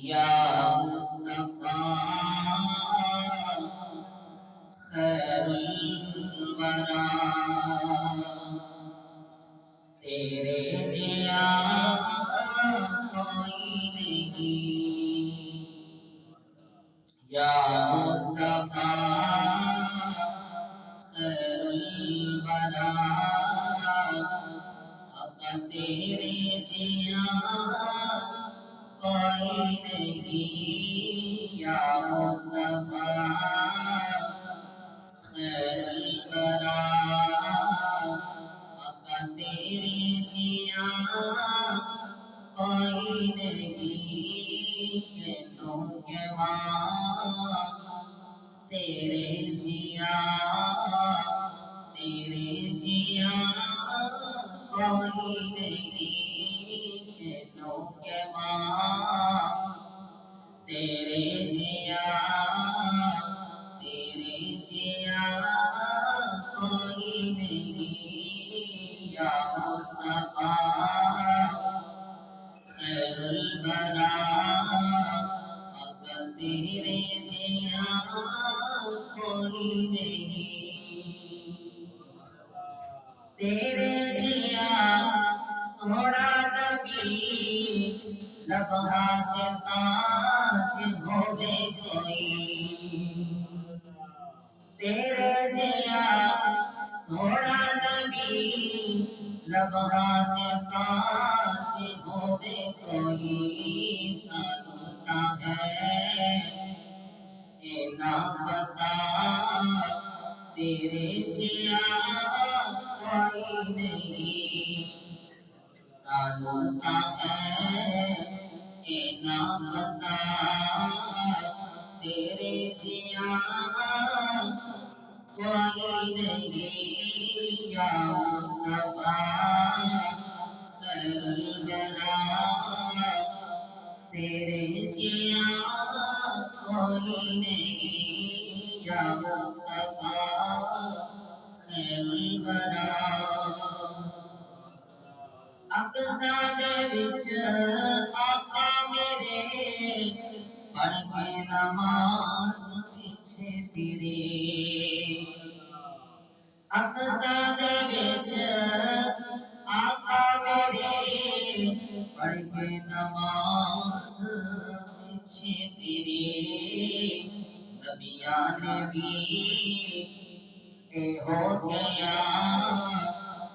یا مصطفیٰ خیر الورا، تیرے جیا کوئی نہیں۔ یا مصطفیٰ خیر الورا، آقا تیرے جیا کوئی نہیں۔ یا مصطفیٰ خیر الورا، آقا تیرے جیا کوئی نہیں۔ کہ نو کے ماں تیرے جیا، تیرے جیا کوئی نہیں۔ کہ نو کے ماں تیرے جیا، تیرے جیا کوئی نہیں۔ یا مصطفیٰ خیر الورا، آقا تیرے جیا کوئی نہیں۔ تیرے جیا سونا نبی لبھا کے تاج ہوے کوئی۔ تیرے جیا سونا نبی لبھا کے تاج ہوے کوئی۔ سانتا ہے اے نا پتا تیرے جیا کوئی نہیں۔ سانتا ہے اے نا پتا تیرے جیا کوئی نہیں۔ یا مصطفیٰ خیر الورا، تیرے جیا کوئی نہیں۔ یا مصطفیٰ خیر الورا، اقصا دے وچ آقا میرے پڑھ کے نماز پیچھے تیرے۔ اقصا دے وچ آقا میرے پڑھ کے نماز پیچھے تیرے۔ نبیاں نے بھی اے ہو گیا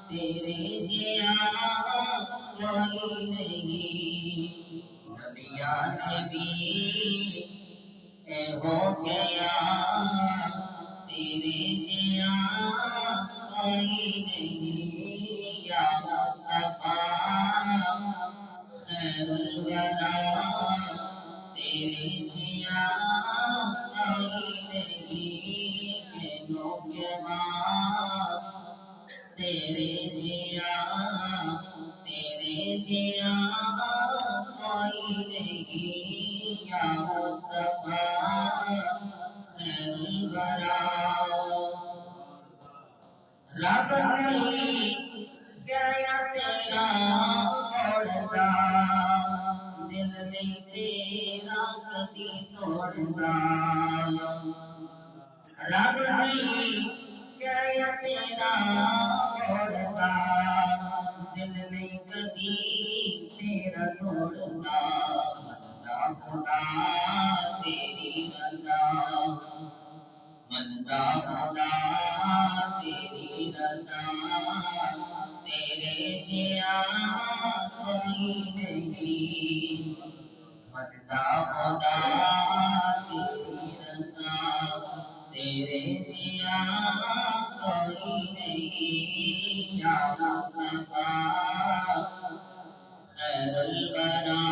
تیرے جیا کوئی نہیں۔ نبیاں نے بھی اے ہو گیا تیرے جیا کوئی نہیں۔ یا مصطفیٰ خیر الورا، تیرے جیا کوئی نہیں۔ کہ نو کے ماں تیرے جیا، تیرے جیا کوئی نہیں۔ یا مصطفیٰ خیر الورا، رب نہیں گیا تیرا موڑدا، دل نہیں تیرا کدی توڑدا۔ رب نہیں گیا تیرا موڑدا، دل نہیں کدی تیرا توڑدا۔ مندا خدا تیری رضا، مندا خدا تیری رضا، تیرے جیا کوئی نہیں۔ مندا خدا تیری رضا، تیرے جیا کوئی نہیں۔ یا مصطفیٰ خیر الورا،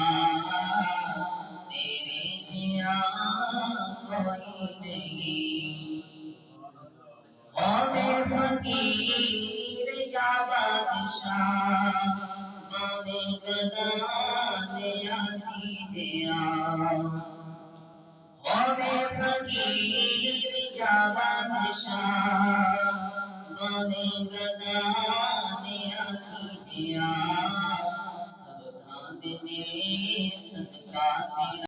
تیرے جیا کوئی نہیں۔ ہوے فقیر یا بادشاہ، باوے گدا نیازی جیا۔ ہوے فقیر یا بادشاہ، باوے گدا نیازی جیا۔ سب کھاندے نے صدقہ تیرا